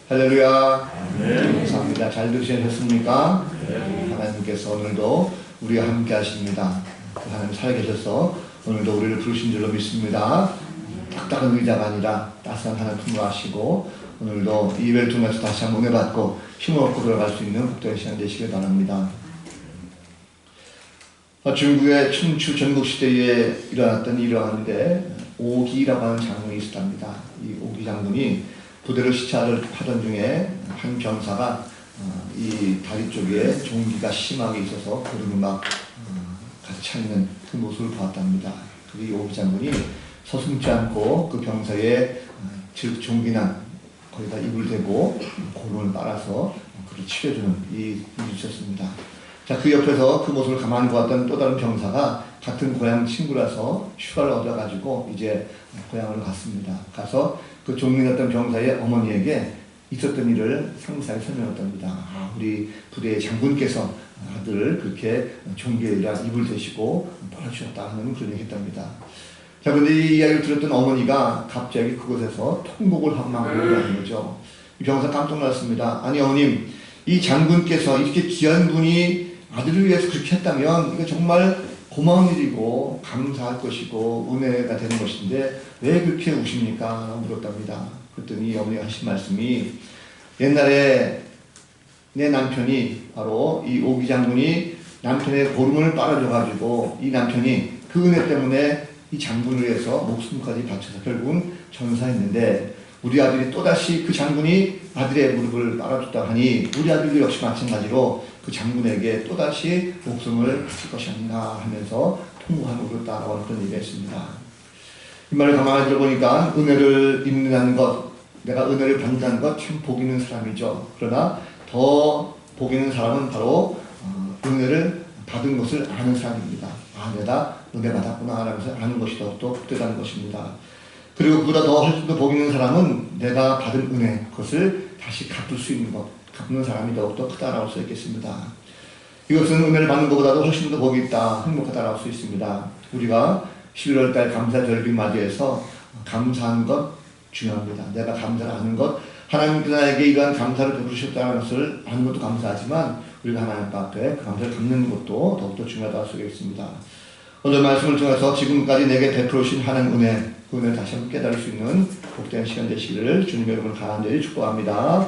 할렐루야. 네. 감사합니다. 잘 들으셨습니까? 네. 하나님께서 오늘도 우리와 함께 하십니다. 하나님 살아계셔서 오늘도 우리를 부르신 줄로 믿습니다. 딱딱한 의자가 아니라 따스한 하나님 품으로 하시고 오늘도 이 예배를 통해서 다시 한번 은혜 받고 힘을 얻고 돌아갈 수 있는 복된 시간 되시길 바랍니다. 중국의 춘추 전국시대에 일어났던 일화인데 오기라고 하는 장군이 있었답니다. 이 오기 장군이 부대를 시찰하던 중에 한 병사가 이 다리 쪽에 종기가 심하게 있어서 고름이 막 가득 차 있는 그 모습을 보았답니다. 이 오기 장군이 서슴지 않고 그 병사의 즉 종기난 거기다 입을 대고 고름을 빨아서 그를 치료해주는 일이 있었습니다. 자, 그 옆에서 그 모습을 가만히 보았던 또 다른 병사가 같은 고향 친구라서 휴가를 얻어가지고 이제 고향으로 갔습니다. 가서 그 종민했던 병사의 어머니에게 있었던 일을 상세하게 설명했답니다. 우리 부대의 장군께서 아들을 그렇게 종기에다 입을 대시고 빨아주셨다 하는 그런 얘기 했답니다. 자, 근데 이 이야기를 들었던 어머니가 갑자기 그곳에서 통곡을 막 하는 거죠. 이 병사 깜짝 놀랐습니다. 아니 어머님, 이 장군께서 이렇게 귀한 분이 아들을 위해서 그렇게 했다면 이거 정말 고마운 일이고 감사할 것이고 은혜가 되는 것인데 왜 그렇게 우십니까? 물었답니다. 그랬더니 어머니가 하신 말씀이 옛날에 내 남편이 바로 이 오기 장군이 남편의 고름을 빨아줘가지고 이 남편이 그 은혜 때문에 이 장군을 위해서 목숨까지 바쳐서 결국은 전사했는데 우리 아들이 또다시 그 장군이 아들의 무릎을 빨아줬다 하니 우리 아들도 역시 마찬가지로 그 장군에게 또다시 목숨을 바칠 것이 아닌가 하면서 통곡하고 그렇다라고 그런 얘기가 있습니다. 이 말을 가만히 들어보니까 은혜를 입는다는 것, 내가 은혜를 받는다는 것 참 복 있는 사람이죠. 그러나 더 복 있는 사람은 바로 은혜를 받은 것을 아는 사람입니다. 내가 은혜 받았구나 하면서 아는 것이 더욱더 복되다는 것입니다. 그리고 그보다 더 훨씬 더 복 있는 사람은 내가 받은 은혜, 그것을 다시 갚을 수 있는 것, 갚는 사람이 더욱더 크다라고 할 수 있겠습니다. 이것은 은혜를 받는 것보다도 훨씬 더 복이 있다, 행복하다라고 할 수 있습니다. 우리가 11월달 감사절기 맞이해서 감사하는 것 중요합니다. 내가 감사를 하는 것, 하나님께서 나에게 이러한 감사를 베푸셨다는 것을 아는 것도 감사하지만 우리가 하나님 앞에 그 감사를 갚는 것도 더욱더 중요하다고 할 수 있겠습니다. 오늘 말씀을 통해서 지금까지 내게 베풀어주신 하나님 은혜, 그 은혜를 다시 한번 깨달을 수 있는 복된 시간 되시기를 주님 여러분을 간절히 축복합니다.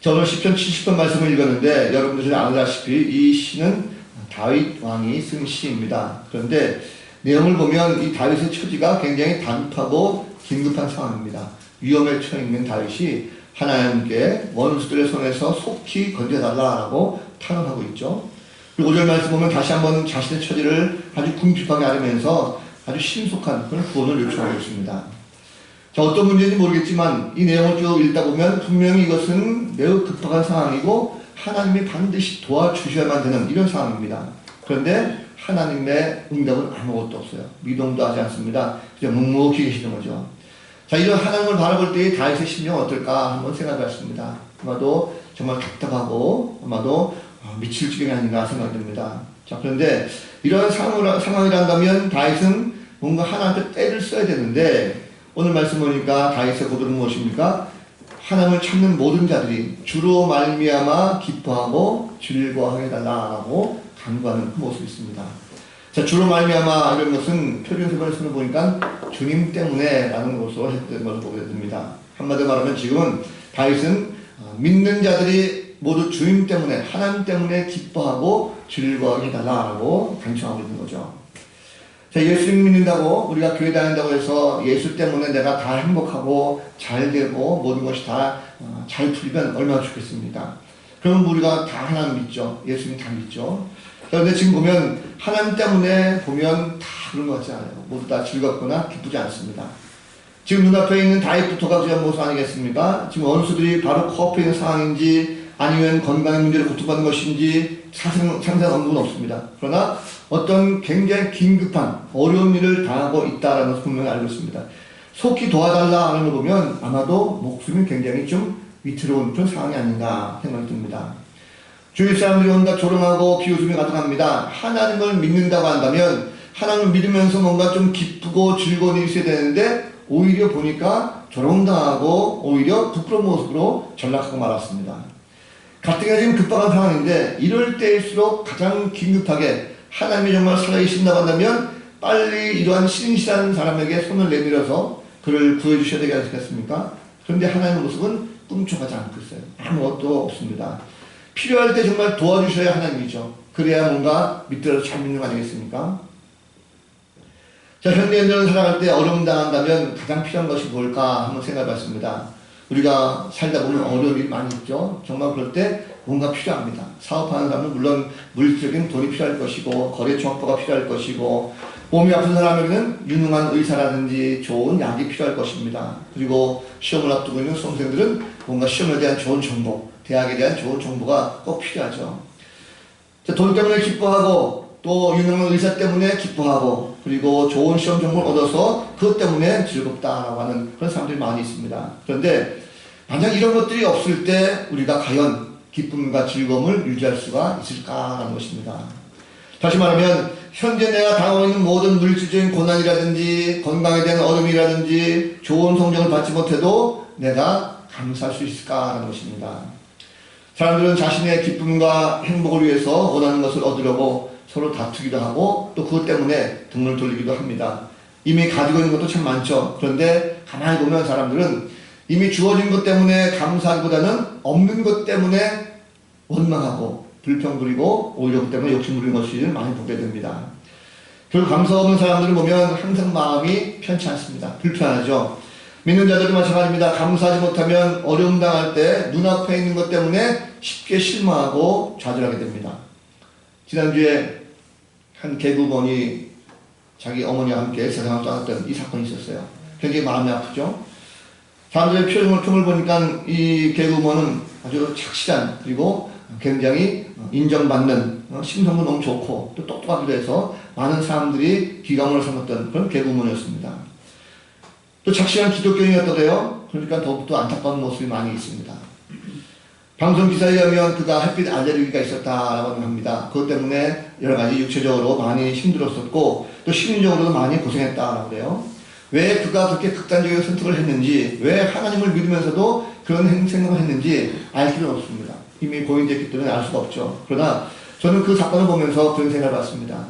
자, 오늘 시편 70편 말씀을 읽었는데 여러분들이 아시다시피 이 시는 다윗 왕이 쓴 시입니다. 그런데 내용을 보면 이 다윗의 처지가 굉장히 단급하고 긴급한 상황입니다. 위험에 처해 있는 다윗이 하나님께 원수들의 손에서 속히 건져달라고 탄원하고 있죠. 그리고 5절 말씀 보면 다시 한번 자신의 처지를 아주 궁핍하게 앓으면서 아주 신속한 그런 구원을 요청하고 있습니다. 자, 어떤 문제인지 모르겠지만 이 내용을 쭉 읽다 보면 분명히 이것은 매우 급박한 상황이고 하나님이 반드시 도와주셔야만 되는 이런 상황입니다. 그런데 하나님의 응답은 아무것도 없어요. 미동도 하지 않습니다. 그냥 묵묵히 계시는 거죠. 자, 이런 하나님을 바라볼 때의 다윗의 심정은 어떨까 한번 생각해봤습니다. 아마도 정말 답답하고 아마도 미칠 지경이 아닌가 생각이 듭니다. 자, 그런데 이런 상황이란다면 다윗은 뭔가 하나님께 때를 써야 되는데 오늘 말씀 보니까 다윗의 고백은 무엇입니까? 하나님을 찾는 모든 자들이 주로 말미암아 기뻐하고 즐거워하게 달라고 간구하는 그 모습이 있습니다. 자, 주로 말미암아 이런 것은 표준세번을 보니까 주님 때문에 라는 것으로 했던 것을 보게 됩니다. 한마디로 말하면 지금은 다윗은 믿는 자들이 모두 주님 때문에 하나님 때문에 기뻐하고 즐거워하게 해달라고 간청하고 있는 거죠. 자, 예수님 믿는다고 우리가 교회 다닌다고 해서 예수 때문에 내가 다 행복하고 잘 되고 모든 것이 다 잘 풀리면 얼마나 좋겠습니까? 그러면 우리가 다 하나님 믿죠. 예수님 다 믿죠. 그런데 지금 보면 하나님 때문에 보면 다 그런 것 같지 않아요. 모두 다 즐겁거나 기쁘지 않습니다. 지금 눈앞에 있는 다윗부터가 그런 모습 아니겠습니까? 지금 원수들이 바로 코앞에 있는 상황인지 아니면 건강의 문제를 고통받는 것인지 상세한 언급은 없습니다. 그러나 어떤 굉장히 긴급한 어려운 일을 당하고 있다는 것을 분명히 알고 있습니다. 속히 도와달라 하는 걸 보면 아마도 목숨이 굉장히 좀 위태로운 그런 상황이 아닌가 생각이 듭니다. 주위 사람들이 온갖 조롱하고 비웃음이 가득합니다. 하나님을 믿는다고 한다면 하나님을 믿으면서 뭔가 좀 기쁘고 즐거운 일이 있어야 되는데 오히려 보니까 조롱당하고 오히려 부끄러운 모습으로 전락하고 말았습니다. 가뜩이나 지금 급박한 상황인데 이럴 때일수록 가장 긴급하게 하나님이 정말 살아계신다고 한다면 빨리 이러한 신실한 사람에게 손을 내밀어서 그를 구해주셔야 되지 않겠습니까? 그런데 하나님의 모습은 꿈쩍하지 않고 있어요. 아무것도 없습니다. 필요할 때 정말 도와주셔야 하나님이죠. 그래야 뭔가 밑들어서 잘 믿는 거 아니겠습니까? 자, 현대인들은 살아갈 때 어려움 당한다면 가장 필요한 것이 뭘까 한번 생각해봤습니다. 우리가 살다 보면 어려운 일이 많이 있죠. 정말 그럴 때 뭔가 필요합니다. 사업하는 사람은 물론 물질적인 돈이 필요할 것이고 거래처 확보가 필요할 것이고 몸이 아픈 사람에게는 유능한 의사라든지 좋은 약이 필요할 것입니다. 그리고 시험을 앞두고 있는 수험생들은 뭔가 시험에 대한 좋은 정보, 대학에 대한 좋은 정보가 꼭 필요하죠. 자, 돈 때문에 기뻐하고 또 유능한 의사 때문에 기뻐하고 그리고 좋은 시험 정보를 얻어서 그것 때문에 즐겁다라고 하는 그런 사람들이 많이 있습니다. 그런데 만약 이런 것들이 없을 때 우리가 과연 기쁨과 즐거움을 유지할 수가 있을까라는 것입니다. 다시 말하면 현재 내가 당하고 있는 모든 물질적인 고난이라든지 건강에 대한 어려움이라든지 좋은 성적을 받지 못해도 내가 감사할 수 있을까라는 것입니다. 사람들은 자신의 기쁨과 행복을 위해서 원하는 것을 얻으려고 서로 다투기도 하고 또 그것 때문에 등을 돌리기도 합니다. 이미 가지고 있는 것도 참 많죠. 그런데 가만히 보면 사람들은 이미 주어진 것 때문에 감사하기보다는 없는 것 때문에 원망하고 불평 부리고 오히려 그 때문에 욕심 부리는 것을 많이 보게 됩니다. 결국 감사 없는 사람들을 보면 항상 마음이 편치 않습니다. 불편하죠. 믿는 자들도 마찬가지입니다. 감사하지 못하면 어려움 당할 때 눈앞에 있는 것 때문에 쉽게 실망하고 좌절하게 됩니다. 지난주에 한 개구먼이 자기 어머니와 함께 세상을 떠났던 이 사건이 있었어요. 굉장히 마음이 아프죠. 사람들의 표정을 보니까 이 개구먼은 아주 착실한 그리고 굉장히 인정받는 심성도 너무 좋고 또 똑똑하기도 해서 많은 사람들이 귀감을 삼았던 그런 개구먼이었습니다. 또 착실한 기독교인이었더래요. 그러니까 더욱더 안타까운 모습이 많이 있습니다. 방송 기사에 의하면 그가 햇빛 알레르기가 있었다라고 합니다. 그것 때문에 여러 가지 육체적으로 많이 힘들었었고 또 심리적으로도 많이 고생했다라고 해요. 왜 그가 그렇게 극단적인 선택을 했는지, 왜 하나님을 믿으면서도 그런 생각을 했는지 알 필요는 없습니다. 이미 고인됐기 때문에 알 수가 없죠. 그러나 저는 그 사건을 보면서 그런 생각을 했습니다.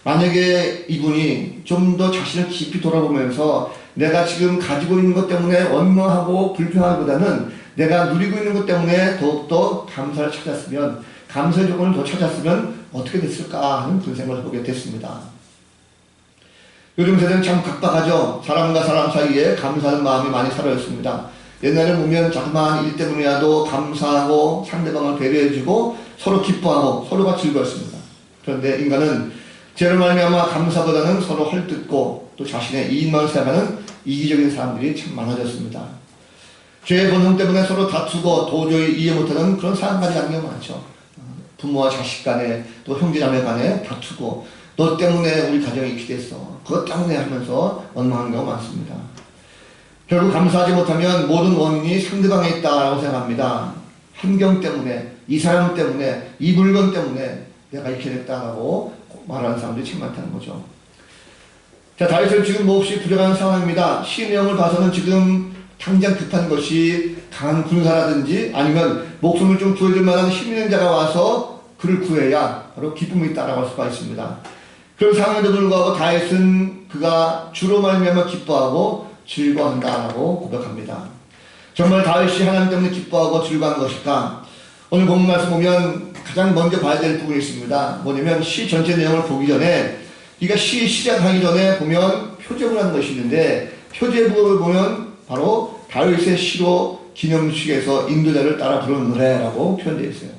만약에 이분이 좀 더 자신을 깊이 돌아보면서 내가 지금 가지고 있는 것 때문에 원망하고 불평하기보다는 내가 누리고 있는 것 때문에 더욱더 감사를 찾았으면, 감사의 조건을 더 찾았으면 어떻게 됐을까 하는 그런 생각을 해보게 됐습니다. 요즘 세대는 참 각박하죠. 사람과 사람 사이에 감사하는 마음이 많이 사라졌습니다. 옛날에 보면 자그마한 일 때문이라도 감사하고 상대방을 배려해주고 서로 기뻐하고 서로가 즐거웠습니다. 그런데 인간은 죄로 말미암아 감사보다는 서로 헐뜯고 또 자신의 이익만 생각하는 이기적인 사람들이 참 많아졌습니다. 죄의 본성 때문에 서로 다투고 도저히 이해 못하는 그런 상황까지 가는 경우가 많죠. 부모와 자식 간에 또 형제자매 간에 다투고 너 때문에 우리 가정이 이렇게 됐어. 그것 때문에 하면서 원망하는 경우가 많습니다. 결국 감사하지 못하면 모든 원인이 상대방에 있다고 생각합니다. 환경 때문에, 이 사람 때문에, 이 물건 때문에 내가 이렇게 됐다고 말하는 사람들이 참 많다는 거죠. 자, 다윗은 지금 몹시 불행한 상황입니다. 시 내용을 봐서는 지금 당장 급한 것이 강한 군사라든지 아니면 목숨을 좀 구해줄 만한 힘 있는 자가 와서 그를 구해야 바로 기쁨이 있다라고 할 수가 있습니다. 그런 상황에도 불구하고 다윗은 그가 주로 말미암아 기뻐하고 즐거워한다라고 고백합니다. 정말 다윗이 하나님 때문에 기뻐하고 즐거워한 것일까? 오늘 본문 말씀 보면 가장 먼저 봐야 될 부분이 있습니다. 뭐냐면 시 전체 내용을 보기 전에 이가 시 시작하기 전에 보면 표제부라는 것이 있는데 표제부를 보면 바로 다윗의 시로 기념식에서 인도자를 따라 부르는 노래라고 표현되어 있어요.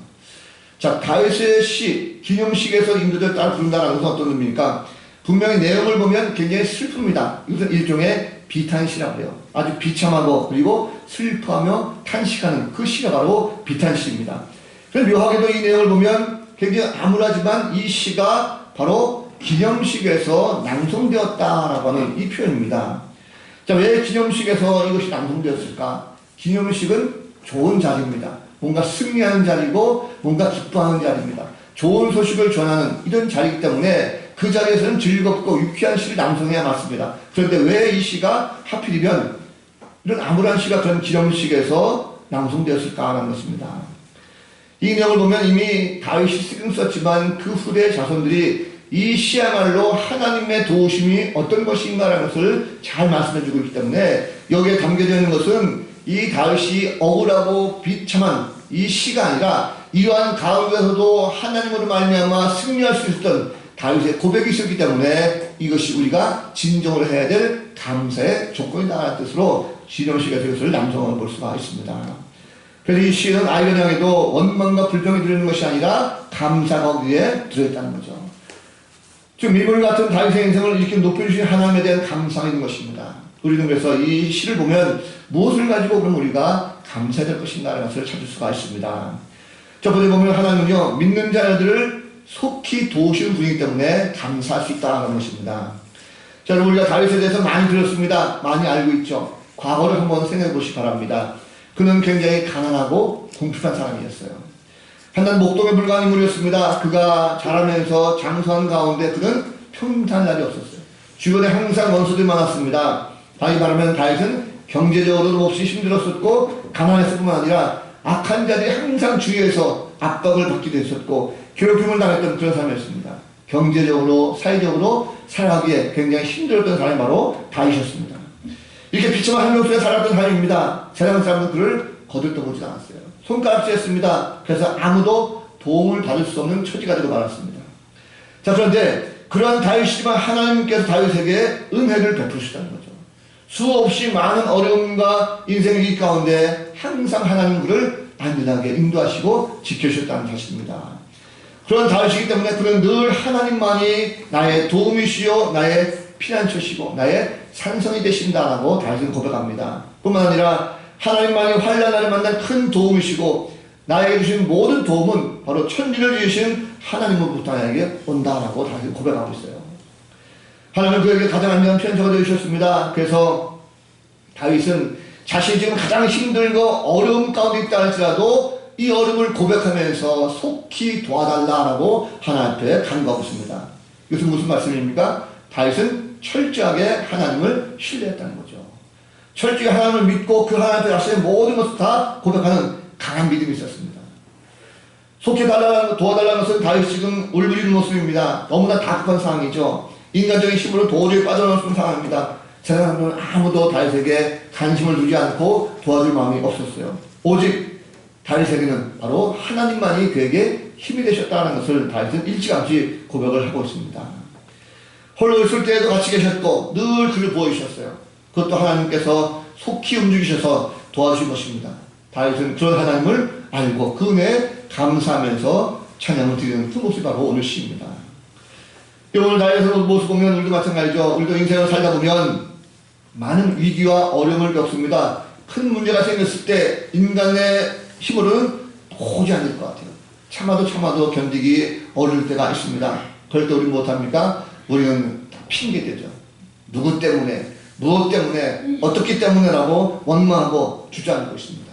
자, 다윗의 시 기념식에서 인도자를 따라 부른다는 것은 어떤 의미입니까? 분명히 내용을 보면 굉장히 슬픕니다. 이것은 일종의 비탄시라고 해요. 아주 비참하고 그리고 슬퍼하며 탄식하는 그 시가 바로 비탄시입니다. 그래서 묘하게도 이 내용을 보면 굉장히 암울하지만 이 시가 바로 기념식에서 낭송되었다라고 하는 이 표현입니다. 자, 왜 기념식에서 이것이 낭송되었을까? 기념식은 좋은 자리입니다. 뭔가 승리하는 자리고 뭔가 기뻐하는 자리입니다. 좋은 소식을 전하는 이런 자리이기 때문에 그 자리에서는 즐겁고 유쾌한 시를 낭송해야 맞습니다. 그런데 왜 이 시가 하필이면 이런 암울한 시가 그런 기념식에서 낭송되었을까라는 것입니다. 이 내용을 보면 이미 다윗이 쓰긴 썼지만 그 후대 자손들이 이 시야말로 하나님의 도우심이 어떤 것인가라는 것을 잘 말씀해주고 있기 때문에 여기에 담겨져 있는 것은 이 다윗이 억울하고 비참한 이 시가 아니라 이러한 가운데서도 하나님으로 말미암아 승리할 수 있었던 다윗의 고백이 있었기 때문에 이것이 우리가 진정을 해야 될 감사의 조건이다라는 뜻으로 기념식에서 이것을 낭송을 볼 수가 있습니다. 그래서 이 시는 아이를 향해도 원망과 불평이 들어있는 것이 아니라 감사가 거기에 들어있다는 거죠. 즉 밀물 같은 다윗의 인생을 이렇게 높여주신 하나님에 대한 감사가 있는 것입니다. 우리는 그래서 이 시를 보면 무엇을 가지고 그럼 우리가 감사해야 될 것인가라는 것을 찾을 수가 있습니다. 첫 번째 보면 하나님은요, 믿는 자들을 속히 도우시는 분이기 때문에 감사할 수 있다는 것입니다. 자, 여러분 우리가 다윗에 대해서 많이 들었습니다. 많이 알고 있죠. 과거를 한번 생각해 보시기 바랍니다. 그는 굉장히 가난하고 궁핍한 사람이었어요. 한낱 목동에 불과한 인물이었습니다. 그가 자라면서 장수한 가운데 그는 평탄한 날이 없었어요. 주변에 항상 원수들이 많았습니다. 다시 말하면 다윗은 경제적으로도 몹시 힘들었었고 가난했을 뿐만 아니라 악한 자들이 항상 주위에서 압박을 받기도 했었고 괴롭힘을 당했던 그런 사람이었습니다. 경제적으로 사회적으로 살아가기에 굉장히 힘들었던 사람이 바로 다윗이었습니다. 이렇게 비참한 한 명수에 살았던 사람입니다. 세상 사람은 그를 거들떠보지 않았어요. 손가락질했습니다. 그래서 아무도 도움을 받을 수 없는 처지가 되고 말았습니다. 자, 그런데 그러한 다윗이지만 하나님께서 다윗에게 은혜를 베푸시다는 거죠. 수없이 많은 어려움과 인생의 길 가운데 항상 하나님 그를 안전하게 인도하시고 지켜주셨다는 사실입니다. 그런 다윗이기 때문에 그는 늘 하나님만이 나의 도움이시요 나의 피난처시고 나의 산성이 되신다라고 다윗은 고백합니다. 뿐만 아니라 하나님만이 환난을 만난 큰 도움이시고 나에게 주신 모든 도움은 바로 천지를 지으신 하나님으로부터 나에게 온다라고 다윗은 고백하고 있어요. 하나님은 그에게 가장 안전한 피난처가 되어주셨습니다. 그래서 다윗은 자신이 지금 가장 힘들고 어려움 가운데 있다 할지라도 이 어려움을 고백하면서 속히 도와달라라고 하나님 앞에 간구하고 있습니다. 이것은 무슨 말씀입니까? 다윗은 철저하게 하나님을 신뢰했다는 거죠. 철저히 하나님을 믿고 그 하나님 앞에 자신의 모든 것을 다 고백하는 강한 믿음이 있었습니다. 속히 도와달라는 것은 다윗이 지금 울부짖는 모습입니다. 너무나 다급한 상황이죠. 인간적인 힘으로 도저히 빠져나올 수 없는 상황입니다. 세상은 아무도 다윗에게 관심을 두지 않고 도와줄 마음이 없었어요. 오직 다윗에게는 바로 하나님만이 그에게 힘이 되셨다는 것을 다윗은 일찌감치 고백을 하고 있습니다. 홀로 있을 때에도 같이 계셨고 늘 그를 보여주셨어요. 그것도 하나님께서 속히 움직이셔서 도와주신 것입니다. 다윗은 그런 하나님을 알고 그 은혜에 감사하면서 찬양을 드리는 그 모습이 바로 오늘 시입니다. 오늘 다윗의 모습 보면 우리도 마찬가지죠. 우리도 인생을 살다 보면 많은 위기와 어려움을 겪습니다. 큰 문제가 생겼을 때 인간의 힘으로는 도저히 안 될 것 같아요. 참아도 견디기 어려울 때가 있습니다. 그럴 때 우리는 못합니까? 우리는 다 핑계대죠. 누구 때문에, 무엇 때문에, 어떻기 때문에라고 원망하고 주저앉고 있습니다.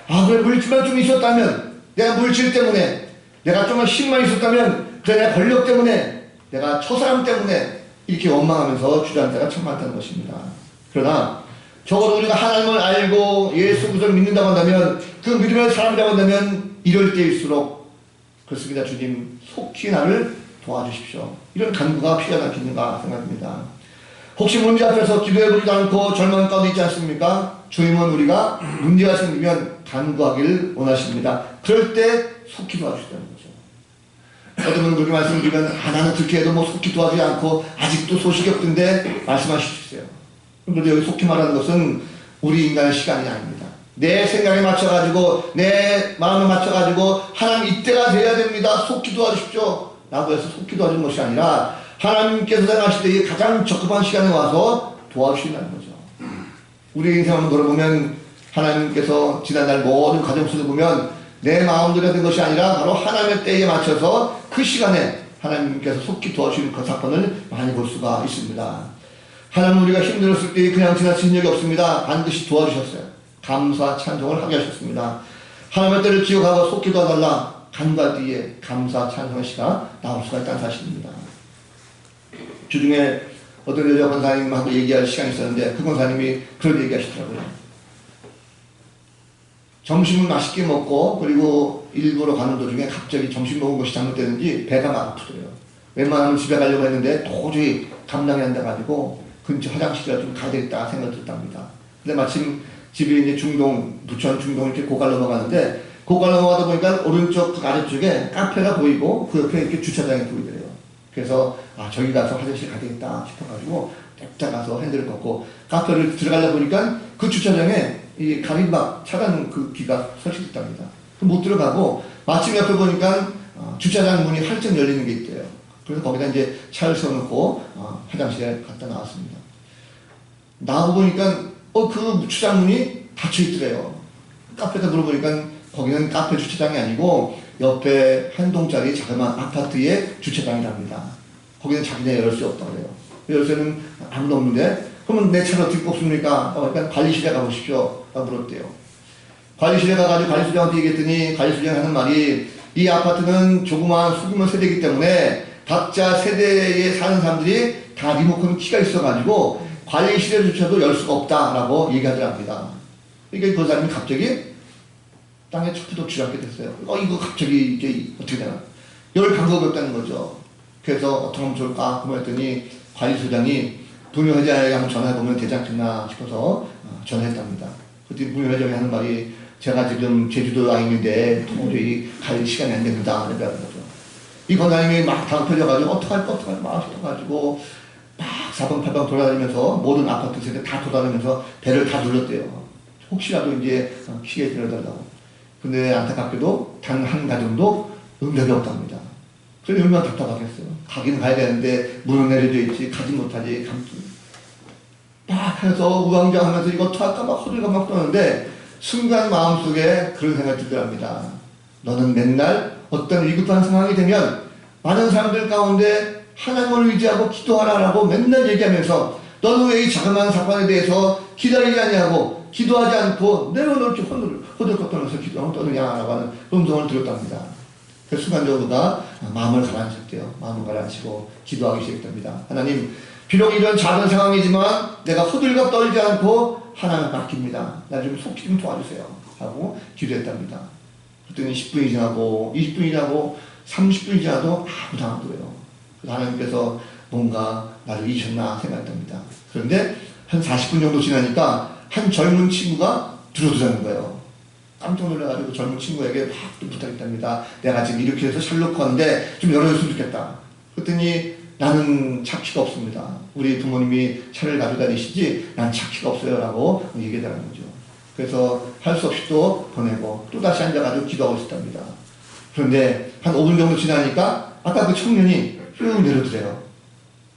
아, 그래, 물질만 좀 있었다면, 내가 물질 때문에, 내가 좀 힘만 있었다면, 그래, 내가 권력 때문에, 내가 저 사람 때문에 이렇게 원망하면서 주저앉을 때가 참 많다는 것입니다. 그러나 적어도 우리가 하나님을 알고 예수 그리스도를 믿는다고 한다면, 그 믿음의 사람이라고 한다면 이럴 때일수록 그렇습니다. 주님 속히 나를 도와주십시오. 이런 간구가 필요하지 않겠는가 생각합니다. 혹시 문제 앞에서 기도해보지도 않고 절망 가운데 있지 않습니까? 주님은 우리가 문제가 생기면 간구하기를 원하십니다. 그럴 때 속히 도와주시다는 거죠. 어떤 분은 그렇게 말씀드리면 나는 그렇게 해도 뭐 속히 도와주지 않고 아직도 소식이 없던데 말씀하십시오. 그런데 여기 속히 말하는 것은 우리 인간의 시간이 아닙니다. 내 생각에 맞춰가지고 내 마음에 맞춰가지고 하나님 이때가 돼야 됩니다. 속히 도와주십시오 라고 해서 속히 도와주는 것이 아니라 하나님께서 생각하실 때 가장 적합한 시간에 와서 도와주신다는 거죠. 우리 인생 한번 돌아보면 하나님께서 지난날 모든 가정 속에 보면 내 마음대로 된 것이 아니라 바로 하나님의 때에 맞춰서 그 시간에 하나님께서 속히 도와주시는 그 사건을 많이 볼 수가 있습니다. 하나님 우리가 힘들었을 때 그냥 지나친 적이 없습니다. 반드시 도와주셨어요. 감사 찬송을 하게 하셨습니다. 하나님의 때를 기억하고 속히 도와달라 간과 뒤에 감사 찬송의 시가 나올 수가 있다는 사실입니다. 주중에 어떤 여자 권사님하고 얘기할 시간이 있었는데 그 권사님이 그런 얘기 하시더라고요. 점심을 맛있게 먹고 그리고 일부러 가는 도중에 갑자기 점심 먹은 것이 잘못되는지 배가 막 아프더래요. 웬만하면 집에 가려고 했는데 도저히 감당이 안 돼가지고 근처 화장실이라 좀 가야 되겠다 생각이 들었답니다. 근데 마침 집이 이제 중동, 부천 중동 이렇게 고갈 넘어가는데 고갈 넘어가다 보니까 오른쪽 그 아래쪽에 카페가 보이고 그 옆에 이렇게 주차장이 보이더래요. 그래서 저기 가서 화장실 가야 되겠다 싶어가지고 냅다 가서 핸들을 꺾고 카페를 들어가려 보니까 그 주차장에 이 가림막 차가는 그 기가 설치됐답니다. 못 들어가고 마침 옆에 보니까 주차장 문이 활짝 열리는 게 있대요. 그래서 거기다 이제 차를 세워놓고 화장실에 갔다 나왔습니다. 나오고 보니까 그 주차장 문이 닫혀 있더래요. 카페에다 물어보니까 거기는 카페 주차장이 아니고 옆에 한 동짜리 자그마한 아파트의 주차장이랍니다. 거기는 자기네 열 수 없다고 그래요. 열쇠는 아무도 없는데 그러면 내 차를 어떻게 뽑습니까? 그러니까 관리실에 가보십시오. 라고 물었대요. 관리실에 가가지고 관리소장한테 얘기했더니 관리소장이 하는 말이 이 아파트는 조그마한 소규모 세대이기 때문에 각자 세대에 사는 사람들이 다 리모컨 키가 있어가지고 관리실에조차도 열 수가 없다라고 얘기하더랍니다. 그러니까 그 사람이 갑자기 땅에 척추도 쥐않게 됐어요. 이거 갑자기 이제 어떻게 되나? 열 방법이 없다는 거죠. 그래서 어떻게 하면 좋을까? 그랬더니 관리소장이 분유회장에게 한번 전화해보면 되지 않겠나 싶어서 전화했답니다. 그때 분유회장이 하는 말이 제가 지금 제주도 와 있는데 도저히 갈 시간이 안 됩니다. 이렇게 하는 거죠. 이 권사님이 막 당겨져가지고 어떡할까 막 싶어가지고 막 사방팔방 돌아다니면서 모든 아파트 세대 다 돌아다니면서 배를 다 눌렀대요. 혹시라도 이제 키게 데려달라고. 근데 안타깝게도 단 한 가정도 응답이 없답니다. 그래서 얼마나 답답하겠어요. 가긴 가야 되는데 문은 내려져 있지 가지 못하지 막 해서 우왕좌왕하면서 이거 어떡할까 막 허리가 막 떠는데 순간 마음속에 그런 생각이 들더랍니다. 너는 맨날 어떤 위급한 상황이 되면 많은 사람들 가운데 하나님을 의지하고 기도하라라고 맨날 얘기하면서 너는 왜 이 자그마한 사건에 대해서 기다리지 않냐고 기도하지 않고 내려놓을지 허들허들하면서 기도하면 떠느냐라고 하는 음성을 들었답니다. 그 순간적으로 마음을 가라앉혔대요. 마음을 가라앉히고 기도하기 시작했답니다. 하나님 비록 이런 작은 상황이지만 내가 허들갑 떨지 않고 하나님 맡깁니다. 나 좀 속히 좀 도와주세요. 하고 기도했답니다. 그랬더니 10분이 지나고 20분이 지나고 30분이 지나도 아무도 안 오더래요. 그래서 하나님께서 뭔가 나를 잊으셨나 생각했답니다. 그런데 한 40분 정도 지나니까 한 젊은 친구가 들어오자는 거예요. 깜짝 놀라가지고 젊은 친구에게 막 좀 부탁했답니다. 내가 지금 이렇게 해서 샬롯하는데 좀 열어줬으면 좋겠다. 그랬더니 나는 차키가 없습니다. 우리 부모님이 차를 가지고 다니시지 난 차키가 없어요 라고 얘기하는 거죠. 그래서 할 수 없이 또 보내고 또 다시 앉아가지고 기도하고 있었답니다. 그런데 한 5분 정도 지나니까 아까 그 청년이 쭉 내려오더래요.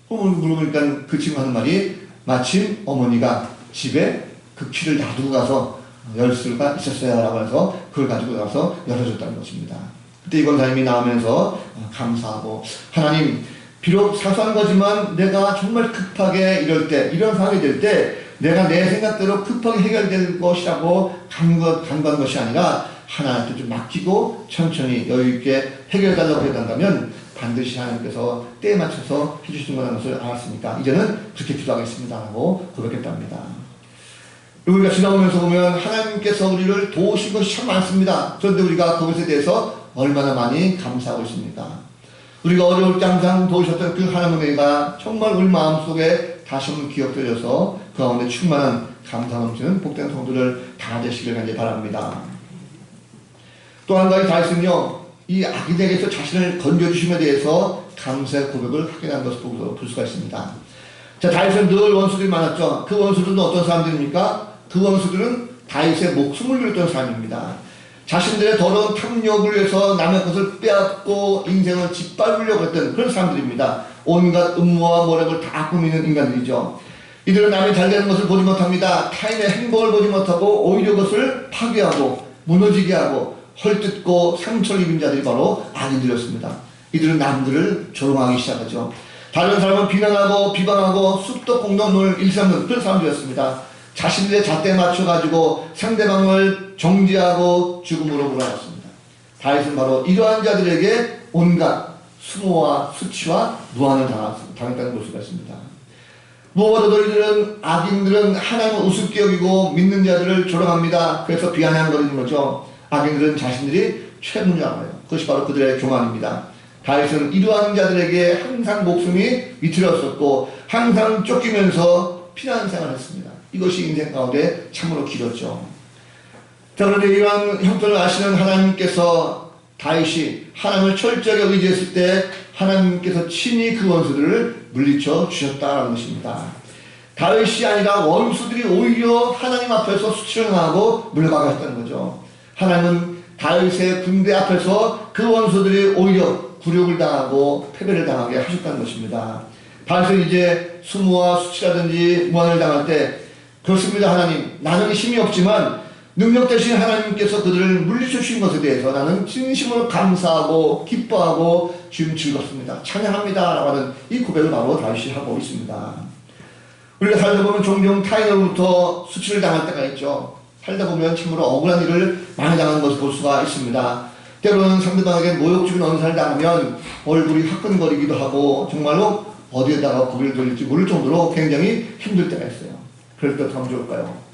물어보니까 그 친구 하는 말이 마침 어머니가 집에 그 키를 놔두고 가서 열 수가 있었어요 라고 해서 그걸 가지고 가서 열어줬다는 것입니다. 그때 이 권사님이 나오면서 감사하고 하나님 비록 사소한 거지만 내가 정말 급하게 이럴 때 이런 상황이 될 때 내가 내 생각대로 급하게 해결될 것이라고 간구한 것이 아니라 하나님께 좀 맡기고 천천히 여유있게 해결해달라고 해달라면 반드시 하나님께서 때에 맞춰서 해주시는 거라는 것을 알았으니까 이제는 그렇게 기도하겠습니다 라고 고백했답니다. 우리가 지나오면서 보면 하나님께서 우리를 도우신 것이 참 많습니다. 그런데 우리가 그것에 대해서 얼마나 많이 감사하고 있습니까? 우리가 어려울 때 항상 도우셨던 그 하나님의 은혜가 정말 우리 마음속에 다시 한번 기억되어서 그 가운데 충만한 감사 넘치는 복된 성도를 다 되시길 간절히 바랍니다. 또 한 가지 다윗은요, 이 악인에게서 자신을 건져주심에 대해서 감사의 고백을 하게 된 것을 볼 수가 있습니다. 자, 다윗은 늘 원수들이 많았죠. 그 원수들은 어떤 사람들입니까? 그 원수들은 다윗의 목숨을 잃었던 사람입니다. 자신들의 더러운 탐욕을 위해서 남의 것을 빼앗고 인생을 짓밟으려고 했던 그런 사람들입니다. 온갖 음모와 모략을 다 꾸미는 인간들이죠. 이들은 남이 잘되는 것을 보지 못합니다. 타인의 행복을 보지 못하고 오히려 그것을 파괴하고 무너지게 하고 헐뜯고 상처를 입은 자들이 바로 악인들이었습니다. 이들은 남들을 조롱하기 시작하죠. 다른 사람은 비난하고 비방하고 쑥덕공론을 일삼는 그런 사람들이었습니다. 자신들의 잣대에 맞춰가지고 상대방을 정죄하고 죽음으로 몰아갔습니다. 다윗은 바로 이러한 자들에게 온갖 수모와 수치와 무한을 당했다는 볼 수가 있습니다. 무엇보다도 이들은 악인들은 하나님을 우습게 여기고 믿는 자들을 조롱합니다. 그래서 비아냥거리는 거죠. 악인들은 자신들이 최고인 줄 알아요. 그것이 바로 그들의 교만입니다. 다윗은 이러한 자들에게 항상 목숨이 위태로웠었고 항상 쫓기면서 피난 생활했습니다. 이것이 인생 가운데 참으로 길었죠. 자, 그런데 이러한 형편을 아시는 하나님께서 다윗이 하나님을 철저하게 의지했을 때 하나님께서 친히 그 원수들을 물리쳐 주셨다는 것입니다. 다윗이 아니라 원수들이 오히려 하나님 앞에서 수치를 당하고 물러가게 했다는 거죠. 하나님은 다윗의 군대 앞에서 그 원수들이 오히려 굴욕을 당하고 패배를 당하게 하셨다는 것입니다. 다윗은 이제 수모와 수치라든지 무한을 당할 때 그렇습니다. 하나님, 나는 힘이 없지만 능력 되신 하나님께서 그들을 물리쳐 주신 것에 대해서 나는 진심으로 감사하고 기뻐하고 지금 즐겁습니다. 찬양합니다. 라고 하는 이 고백을 바로 다윗이 하고 있습니다. 우리가 살다 보면 종종 타인으로부터 수치를 당할 때가 있죠. 살다 보면 참으로 억울한 일을 많이 당하는 것을 볼 수가 있습니다. 때로는 상대방에게 모욕적인 언사를 당하면 얼굴이 화끈거리기도 하고 정말로 어디에다가 고개를 돌릴지 모를 정도로 굉장히 힘들 때가 있어요. 그럴 때 어떻게 하면 좋을까요?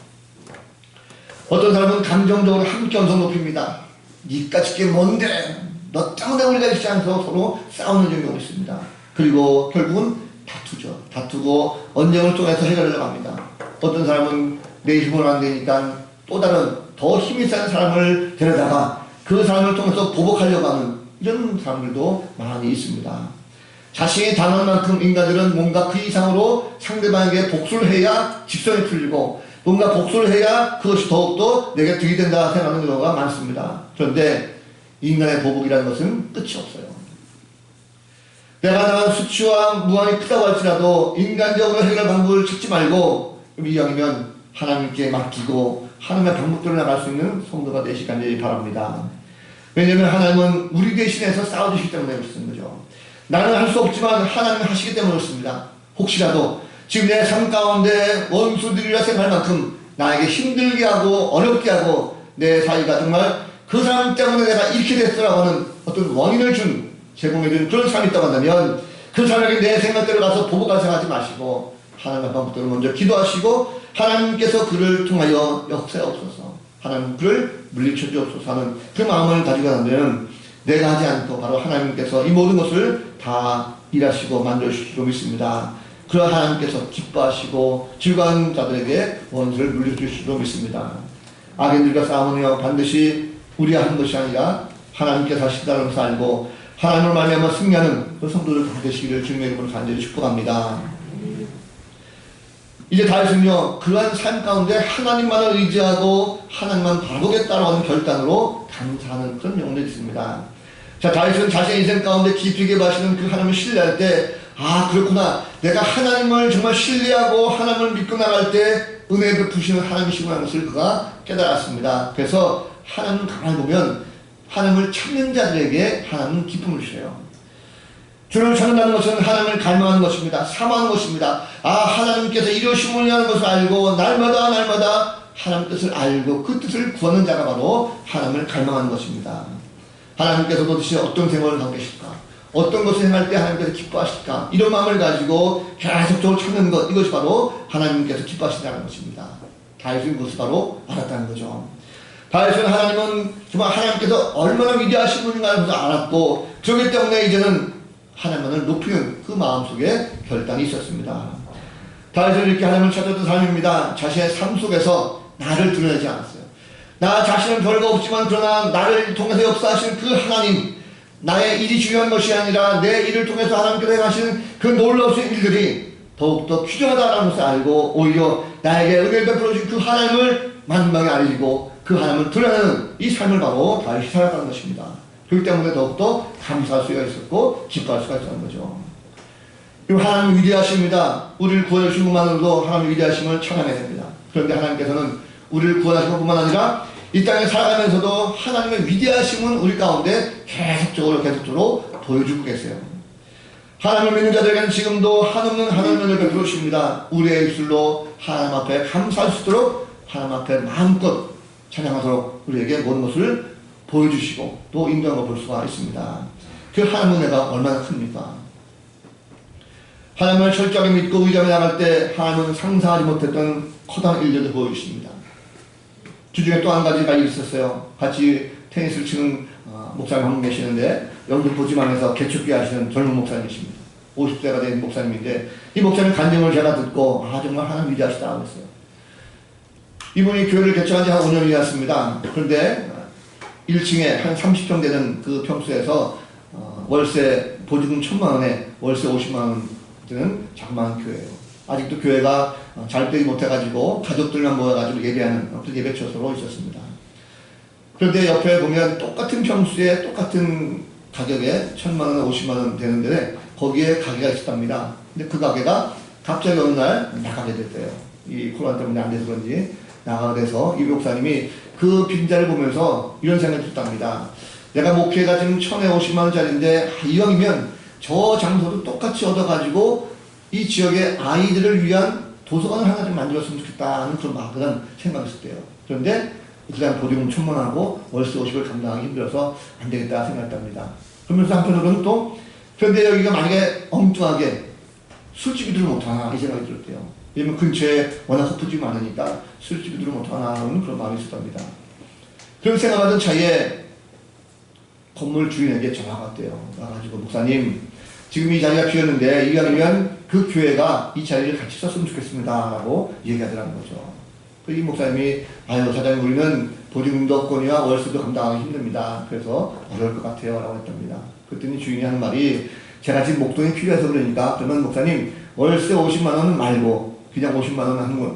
어떤 사람은 감정적으로 함께 언성 높입니다. 니까짓 게 뭔데? 너 때문에 우리가 있지 않고 서로 싸우는 경우가 있습니다. 그리고 결국은 다투죠. 다투고 언쟁을 통해서 해결하려고 합니다. 어떤 사람은 내 힘으로 안 되니까 또 다른 더 힘이 센 사람을 데려다가 그 사람을 통해서 보복하려고 하는 이런 사람들도 많이 있습니다. 자신이 당한 만큼 인간들은 뭔가 그 이상으로 상대방에게 복수를 해야 직성이 풀리고 뭔가 복수를 해야 그것이 더욱더 내게 득이 된다 생각하는 경우가 많습니다. 그런데 인간의 보복이라는 것은 끝이 없어요. 내가 당한 수치와 무한이 크다고 할지라도 인간적으로 해결 방법을 찾지 말고 이왕이면 하나님께 맡기고 하나님의 방법대로 나갈 수 있는 성도가 되시기 간절히 바랍니다. 왜냐하면 하나님은 우리 대신해서 싸워주시기 때문에 그렇습니다. 나는 할 수 없지만 하나님이 하시기 때문에 그렇습니다. 혹시라도 지금 내 삶 가운데 원수들이라 생각할 만큼 나에게 힘들게 하고 어렵게 하고 내 사이가 정말 그 사람 때문에 내가 이렇게 됐어라고 하는 어떤 원인을 제공해준 그런 사람이 있다고 한다면 그 사람에게 내 생각대로 가서 보복할 생각하지 마시고 하나님의 방법대로 먼저 기도하시고 하나님께서 그를 통하여 역사하옵소서, 하나님 그를 물리쳐 주옵소서 하는 그 마음을 가지고 간다면 내가 하지 않고 바로 하나님께서 이 모든 것을 다 일하시고 만들어주실 줄 믿습니다. 그러나 하나님께서 기뻐하시고 즐거운 자들에게 원수를 물려주실 줄 믿습니다. 악인들과 싸우며 반드시 우리가 하는 것이 아니라 하나님께서 하신다는 것을 알고 하나님을 말미암아 승리하는 그 성도들 다 되시기를 주님의 이름으로 간절히 축복합니다. 이제 다윗은요, 그러한 삶 가운데 하나님만을 의지하고 하나님만 바라보겠다라고 하는 결단으로 감사하는 그런 영혼이 있습니다. 자, 다윗은 자신의 인생 가운데 깊이 있게 마시는 그 하나님을 신뢰할 때, 아, 그렇구나. 내가 하나님을 정말 신뢰하고 하나님을 믿고 나갈 때 은혜 베푸시는 하나님이시구나 하는 것을 그가 깨달았습니다. 그래서 하나님을 가만히 보면 하나님을 찾는 자들에게 하나님은 기쁨을 주세요. 주를 찾는다는 것은 하나님을 갈망하는 것입니다. 사모하는 것입니다. 아, 하나님께서 이러시문이 하는 것을 알고 날마다 하나님 뜻을 알고 그 뜻을 구하는 자가 바로 하나님을 갈망하는 것입니다. 하나님께서 도대체 어떤 생활을 하고 계실까? 어떤 것을 행할 때 하나님께서 기뻐하실까? 이런 마음을 가지고 계속적으로 찾는 것, 이것이 바로 하나님께서 기뻐하신다는 것입니다. 다윗은 그것을 바로 알았다는 거죠. 다윗은 하나님은 정말 하나님께서 얼마나 위대하신 분인가를 알았고 그렇기 때문에 이제는 하나님을 높이는 그 마음속에 결단이 있었습니다. 다윗은 이렇게 하나님을 찾았던 사람입니다. 자신의 삶 속에서 나를 드러내지 않았어요. 나 자신은 별거 없지만 그러나 나를 통해서 역사하시는 그 하나님, 나의 일이 중요한 것이 아니라 내 일을 통해서 하나님께서 행하시는 그 놀라우신 일들이 더욱더 귀중하다는 것을 알고 오히려 나에게 은혜를 베풀어 주신 그 하나님을 만방에 알리고 그 하나님을 드러내는 이 삶을 바로 다윗이 살았다는 것입니다. 그렇기 때문에 더욱더 감사할 수가 있었고 기뻐할 수가 있었던 거죠. 그리고 하나님 위대하십니다. 우리를 구원해주신 것만으로도 하나님 위대하심을 찬양해야 됩니다. 그런데 하나님께서는 우리를 구원하신 것뿐만 아니라 이 땅에 살아가면서도 하나님의 위대하심은 우리 가운데 계속적으로 보여주고 계세요. 하나님을 믿는 자들에게는 지금도 한없는 하나님을 베풀어 주십니다. 우리의 입술로 하나님 앞에 감사할 수 있도록 하나님 앞에 마음껏 찬양하도록 우리에게 모든 것을 보여주시고 또 인도한 걸 볼 수가 있습니다. 그 하나님의 은혜가 얼마나 큽니까? 하나님을 철저하게 믿고 의지하며 나갈 때 하나님은 상상하지 못했던 커다란 일들을 보여주십니다. 주중에 또 한 가지가 있었어요. 같이 테니스를 치는 목사님 한 분 계시는데 영등 보지만에서 개척기 하시는 젊은 목사님이십니다. 50세가 된 목사님인데 이 목사님 간증을 제가 듣고 정말 하나님 위대하시다 그랬어요. 이분이 교회를 개척한 지 한 5년이 되었습니다. 그런데 1층에 한 30평 되는 그 평수에서 월세 보증금 1,000만원에 월세 50만원 드는 자그마한 교회예요. 아직도 교회가 잘 되지 못해가지고 가족들만 모여가지고 예배하는 어떤 예배처소로 있었습니다. 그런데 옆에 보면 똑같은 평수에 똑같은 가격에 1,000만원, 50만원 되는데 거기에 가게가 있었답니다. 근데 그 가게가 갑자기 어느 날 나가게 됐대요. 이 코로나 때문에 안 돼서 그런지 나가게 돼서 이 목사님이 그 빈자를 보면서 이런 생각이 들었답니다. 내가 목회가 지금 1,050만원짜리인데 이왕이면 저 장소도 똑같이 얻어가지고 이 지역의 아이들을 위한 도서관을 하나 좀 만들었으면 좋겠다는 그런 생각이 있었대요. 그런데 그 사람 보증금 1,000만원하고 월세 50을 감당하기 힘들어서 안 되겠다 생각했답니다. 그러면서 한편으로는 또 그런데 여기가 만약에 엉뚱하게 술집이들을 못하나 이 생각이 들었대요. 왜냐면 근처에 워낙 호프집이 많으니까 술집이들을 못하나 하는 그런 마음이 있었답니다. 그런 생각하던 차에 건물 주인에게 전화가 왔대요. 와가지고 목사님 지금 이 자리가 비었는데 이왕이면 그 교회가 이 자리를 같이 썼으면 좋겠습니다 라고 얘기하더라는 거죠. 이 목사님이 사장님 우리는 보증금도 없거니와 월세도 감당하기 힘듭니다. 그래서 어려울 것 같아요 라고 했답니다. 그랬더니 주인이 하는 말이 제가 지금 목돈이 필요해서 그러니까 그러면 목사님 월세 50만원은 말고 그냥 50만원 하는 거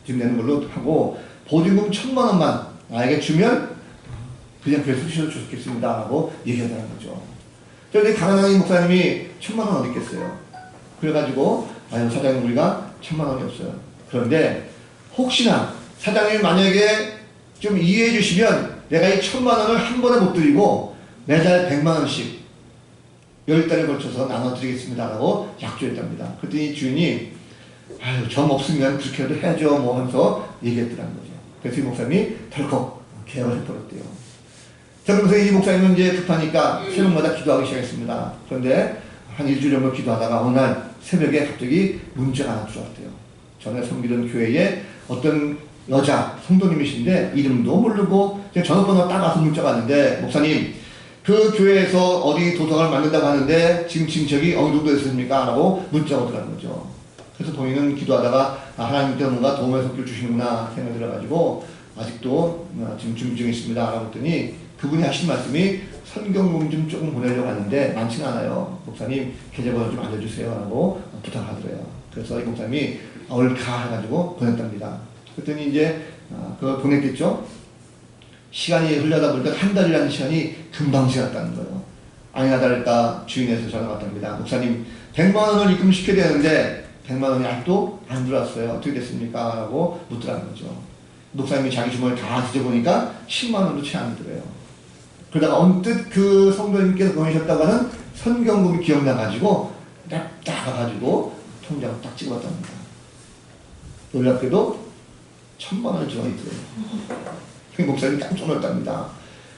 지금 내는 걸로 하고 보증금 1,000만원만 나에게 주면 그냥 그래서 쓰셔도 좋겠습니다 라고 얘기하더라는 거죠. 그런데 가난한 이 목사님이 1,000만원 어디 있겠어요. 그래가지고 사장님 우리가 1,000만원이 없어요. 그런데 혹시나 사장님이 만약에 좀 이해해 주시면 내가 이 1,000만원을 한 번에 못 드리고 매달 100만원씩 10달에 걸쳐서 나눠드리겠습니다 라고 약조했답니다. 그랬더니 주인이 정 없으면 그렇게라도 해야죠 뭐 하면서 얘기했더라는 거죠. 그래서 이 목사님이 덜컥 계약을 해버렸대요. 자, 그러면서 이 목사님은 이제 급하니까 새벽마다 기도하기 시작했습니다. 그런데 한 일주일 정도 기도하다가 어느 날 새벽에 갑자기 문자가 하나 들어왔대요. 전에 섬기던 교회에 어떤 여자 성도님이신데 이름도 모르고 전화번호 딱 와서 문자가 왔는데 목사님 그 교회에서 어디 도서관을 만든다고 하는데 지금 친척이 어느 정도 됐습니까? 라고 문자가 오더라는 거죠. 그래서 본인은 기도하다가 하나님께서 뭔가 도움의 손길 주시는구나 생각이 들어가지고 아직도 지금 준비 중에 있습니다 라고 했더니 그분이 하신 말씀이 선경금 좀 조금 보내려고 하는데 많지는 않아요. 목사님 계좌번호 좀 알려주세요 라고 부탁하더래요. 그래서 이 목사님이 옳다 해가지고 보냈답니다. 그랬더니 이제 그걸 보냈겠죠. 시간이 흘러다 보니까 한 달이라는 시간이 금방 지났다는 거예요. 아니나 다를까 주인에서 전화가 왔답니다. 목사님 100만원을 입금시켜야 되는데 100만원이 아직도 안 들어왔어요. 어떻게 됐습니까? 라고 묻더라는 거죠. 목사님이 자기 주머니를 다 뒤져보니까 10만원도 채 안 들어요. 그러다가 언뜻 그 성도님께서 보내셨다고 하는 선경금이 기억나가지고 딱 나가가지고 통장을 딱 찍어봤답니다. 놀랍게도 1,000만원이 들어있어요. 그 목사님이 깜짝 놀랐답니다.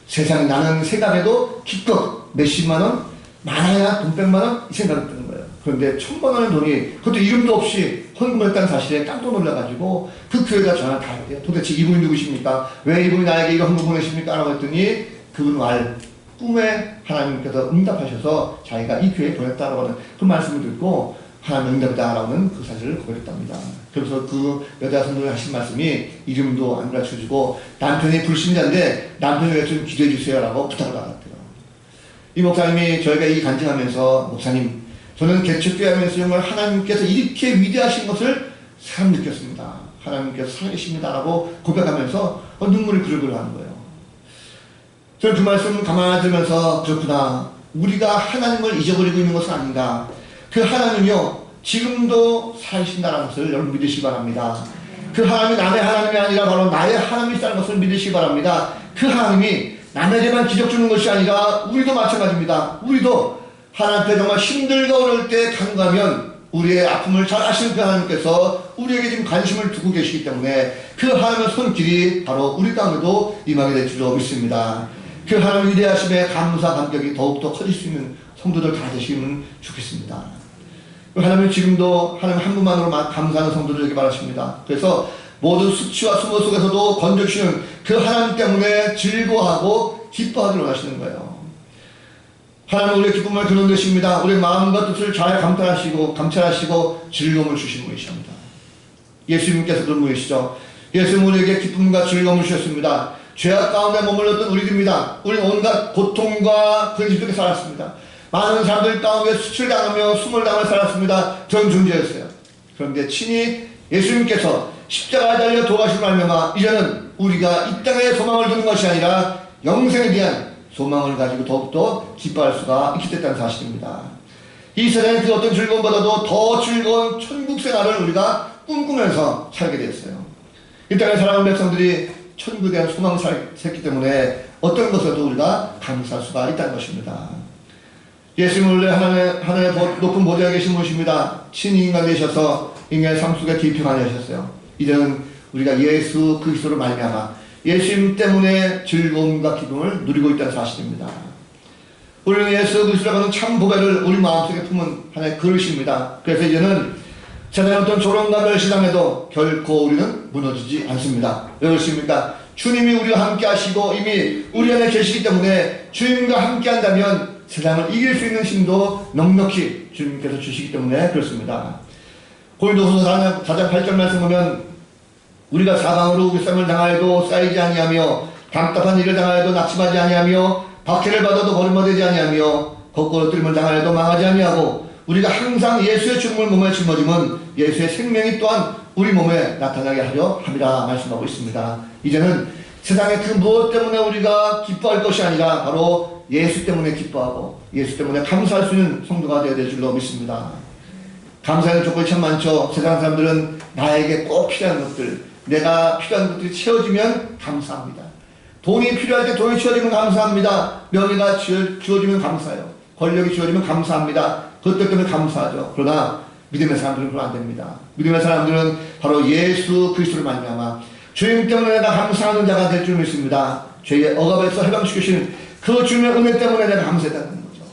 세상에 나는 생각해도 기껏 몇십만원, 많아야 돈 100만원 이 생각이 드는 거예요. 그런데 1,000만원의 돈이 그것도 이름도 없이 헌금을 했다는 사실에 깜짝 놀라가지고 그 교회가 전화를 다 했대요. 도대체 이분이 누구십니까? 왜 이분이 나에게 이런 헌금 보내십니까? 라고 했더니 그분 꿈에 하나님께서 응답하셔서 자기가 이 교회에 보냈다라고 하는 그 말씀을 듣고 하나님 응답이다라는 그 사실을 고백했답니다. 그래서 그 여자 성도님 하신 말씀이 이름도 안 가르쳐주고 남편이 불신자인데 남편이 왜 좀 기도해 주세요 라고 부탁을 받았대요. 이 목사님이 저희가 이 간증하면서 목사님 저는 개척교회 하면서 정말 하나님께서 이렇게 위대하신 것을 새삼 느꼈습니다. 하나님께서 살아계십니다 라고 고백하면서 눈물이 그르르 하는 거예요. 저는 그 말씀을 가만히 들으면서 그렇구나. 우리가 하나님을 잊어버리고 있는 것은 아닌가. 그 하나님이요 지금도 살아계신다는 것을 여러분 믿으시기 바랍니다. 그 하나님이 남의 하나님이 아니라 바로 나의 하나님이시라는 것을 믿으시기 바랍니다. 그 하나님이 남에게만 기적 주는 것이 아니라 우리도 마찬가지입니다. 우리도 하나님 앞에 정말 힘들고 어려울 때 간구하면 우리의 아픔을 잘 아시는 그 하나님께서 우리에게 지금 관심을 두고 계시기 때문에 그 하나님의 손길이 바로 우리 가운데도 임하게 될 줄로 믿습니다. 그 하나님의 위대하심에 감사 감격이 더욱더 커질 수 있는 성도들 다 되시면 좋겠습니다. 하나님은 지금도 하나님 한 분만으로 감사하는 성도들에게 말하십니다. 그래서 모든 수치와 수모 속에서도 건져주시는 그 하나님 때문에 즐거워하고 기뻐하기를 원하시는 거예요. 하나님은 우리의 기쁨을 그런 것입니다. 우리의 마음과 뜻을 잘 감찰하시고 즐거움을 주시는 분이십니다. 예수님께서 그런 분이시죠. 예수님은 우리에게 기쁨과 즐거움을 주셨습니다. 죄악 가운데 머물렀던 우리들입니다. 우리는 온갖 고통과 근심 속에 살았습니다. 많은 사람들 가운데 수치를 당하며 숨을 당하며 살았습니다. 전 존재였어요. 그런데 친히 예수님께서 십자가에 달려 돌아가심을 알면서 이제는 우리가 이 땅에 소망을 두는 것이 아니라 영생에 대한 소망을 가지고 더욱더 기뻐할 수가 있게 됐다는 사실입니다. 이 세상의 그 어떤 즐거움보다도 더 즐거운 천국 생활을 우리가 꿈꾸면서 살게 되었어요. 이 땅에 살아가는 백성들이 천국에 대한 소망을 샀기 때문에 어떤 것에도 우리가 감사할 수가 있다는 것입니다. 예수님은 원래 하늘의 높은 보좌에 계신 분이십니다. 친히 인간 되셔서 인간의 삶 속에 깊이 관여하셨어요. 이제는 우리가 예수 그리스도를 말미암아 예수님 때문에 즐거움과 기쁨을 누리고 있다는 사실입니다. 우리는 예수 그리스도라는 참 보배를 우리 마음속에 품은 하나의 그릇입니다. 그래서 이제는 세상의 어떤 조롱과 멸시당해도 결코 우리는 무너지지 않습니다. 왜 그렇습니까? 주님이 우리와 함께 하시고 이미 우리 안에 계시기 때문에 주님과 함께 한다면 세상을 이길 수 있는 힘도 넉넉히 주님께서 주시기 때문에 그렇습니다. 고린도후서 4장 8절 말씀 보면 우리가 사방으로 위쌈을 당하여도 쌓이지 아니하며 답답한 일을 당하여도 낙심하지 아니하며 박해를 받아도 버림받지 아니하며 거꾸로 뜨림을 당하여도 망하지 아니하고 우리가 항상 예수의 죽음을 몸에 짊어지면 예수의 생명이 또한 우리 몸에 나타나게 하려 함이라 말씀하고 있습니다. 이제는 세상의 그 무엇 때문에 우리가 기뻐할 것이 아니라 바로 예수 때문에 기뻐하고 예수 때문에 감사할 수 있는 성도가 되어야 될 줄로 믿습니다. 감사하는 조건이 참 많죠. 세상 사람들은 나에게 꼭 필요한 것들, 내가 필요한 것들이 채워지면 감사합니다. 돈이 필요할 때 돈이 채워지면 감사합니다. 명예가 주어지면 감사해요. 권력이 주어지면 감사합니다. 그것 때문에 감사하죠. 그러나 믿음의 사람들은 그러면 안 됩니다. 믿음의 사람들은 바로 예수 그리스도를 말미암아 주님 때문에 내가 감사하는 자가 될 줄 믿습니다. 죄의 억압에서 해방시키시는 그 주님의 은혜 때문에 내가 감사했다는 거죠.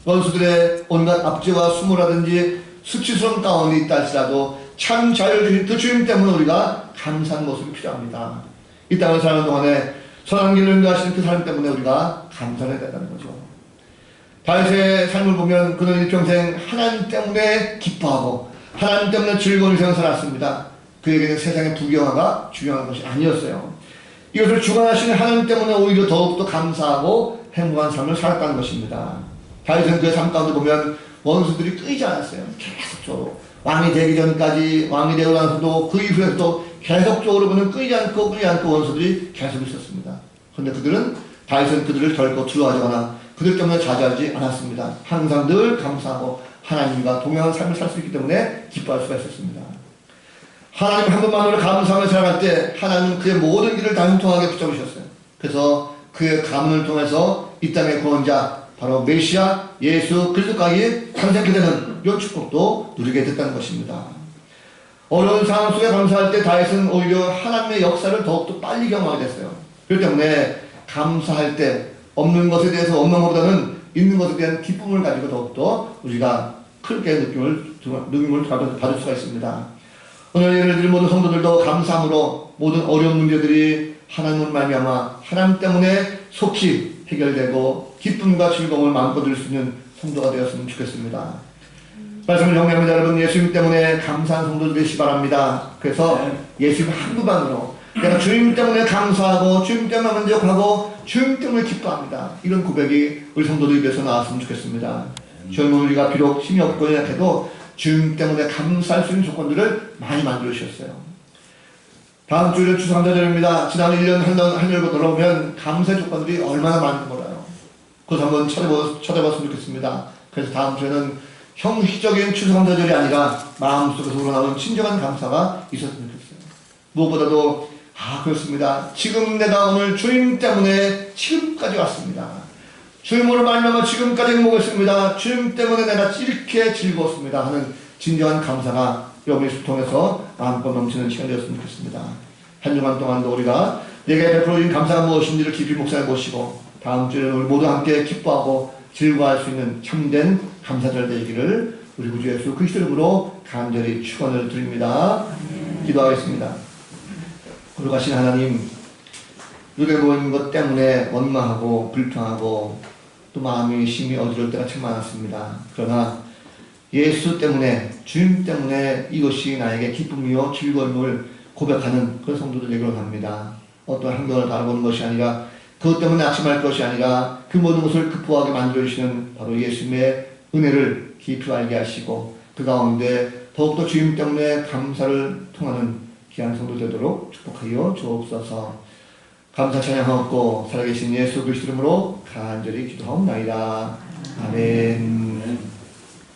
원수들의 온갖 압제와 수모라든지 수치스러운 가운데 있다 할지라도 참 자유를 주신 그 주님 때문에 우리가 감사하는 모습이 필요합니다. 이 땅을 사는 동안에 선한 길을 인도하시는 그 사람 때문에 우리가 감사를 해야 된다는 거죠. 다윗의 삶을 보면 그는 일평생 하나님 때문에 기뻐하고 하나님 때문에 즐거운 인생을 살았습니다. 그에게는 세상의 부귀영화가 중요한 것이 아니었어요. 이것을 주관하시는 하나님 때문에 오히려 더욱더 감사하고 행복한 삶을 살았다는 것입니다. 다윗은 그의 삶 가운데 보면 원수들이 끊이지 않았어요. 계속적으로 왕이 되기 전까지, 왕이 되고 나서도 그 이후에도 계속적으로 그는 끊이지 않고 원수들이 계속 있었습니다. 그런데 다윗은 그들을 결코 두려워하거나 그들 때문에 좌절하지 않았습니다. 항상 늘 감사하고 하나님과 동행하는 삶을 살 수 있기 때문에 기뻐할 수가 있었습니다. 하나님 한 분만으로 감사하며 살아갈 때 하나님은 그의 모든 길을 다 형통하게 붙잡으셨어요. 그래서 그의 가문을 통해서 이 땅의 구원자 바로 메시아 예수 그리스도까지 탄생케 되는 이 축복도 누리게 됐다는 것입니다. 어려운 상황 속에 감사할 때 다윗은 오히려 하나님의 역사를 더욱더 빨리 경험하게 됐어요. 그렇기 때문에 감사할 때 없는 것에 대해서 원망보다는 있는 것에 대한 기쁨을 가지고 더욱더 우리가 크게 느낌을 받을 수가 있습니다. 오늘 예를 들어 모든 성도들도 감사함으로 모든 어려운 문제들이 하나님을 말미암아 하나님 때문에 속히 해결되고 기쁨과 즐거움을 마음껏 누릴 수 있는 성도가 되었으면 좋겠습니다. 말씀을 정리합니다. 여러분, 예수님 때문에 감사한 성도들 되시기 바랍니다. 그래서 예수님 한 분만으로 내가 주님 때문에 감사하고 주님 때문에 만족하고 주님 때문에 기뻐합니다. 이런 고백이 우리 성도들 입에서 나왔으면 좋겠습니다. 젊은 우리가 비록 힘이 없고 약해도 주님 때문에 감사할 수 있는 조건들을 많이 만들어 주셨어요. 다음 주일은 추수감사절입니다. 지난 1년 한 해를 돌아보면 감사 조건들이 얼마나 많은지 몰라요. 그것을 한번 찾아봤으면 좋겠습니다. 그래서 다음 주에는 형식적인 추수감사절이 아니라 마음속에서 우러나오는 진정한 감사가 있었으면 좋겠어요. 무엇보다도 그렇습니다. 지금 내가 오늘 주님 때문에 지금까지 왔습니다. 주님으로 말미암아 지금까지 행복했습니다. 주님 때문에 내가 이렇게 즐거웠습니다 하는 진정한 감사가 여러분을 통해서 마음껏 넘치는 시간이 되었으면 좋겠습니다. 한 주간 동안도 우리가 내게 베풀어진 감사가 무엇인지를 깊이 묵상해 보시고 다음 주에는 우리 모두 함께 기뻐하고 즐거워할 수 있는 참된 감사절 되기를 우리 구주 예수 그리스도 이름으로 간절히 축원을 드립니다. 기도하겠습니다. 거룩하신 하나님, 눈에 보이는 것 때문에 원망하고 불평하고 또 마음이 심히 어지러울 때가 참 많았습니다. 그러나 예수 때문에, 주님 때문에 이것이 나에게 기쁨이요 즐거움을 고백하는 그런 성도들 되기를 합니다. 어떤 환경을 바라보는 것이 아니라, 그것 때문에 낙심할 것이 아니라 그 모든 것을 극복하게 만들어주시는 바로 예수님의 은혜를 깊이 알게 하시고 그 가운데 더욱더 주님 때문에 감사를 통하는 귀한 성도 되도록 축복하여 주옵소서. 감사 찬양하옵고 살아계신 예수 그리스도 이름으로 간절히 기도하옵나이다. 아멘.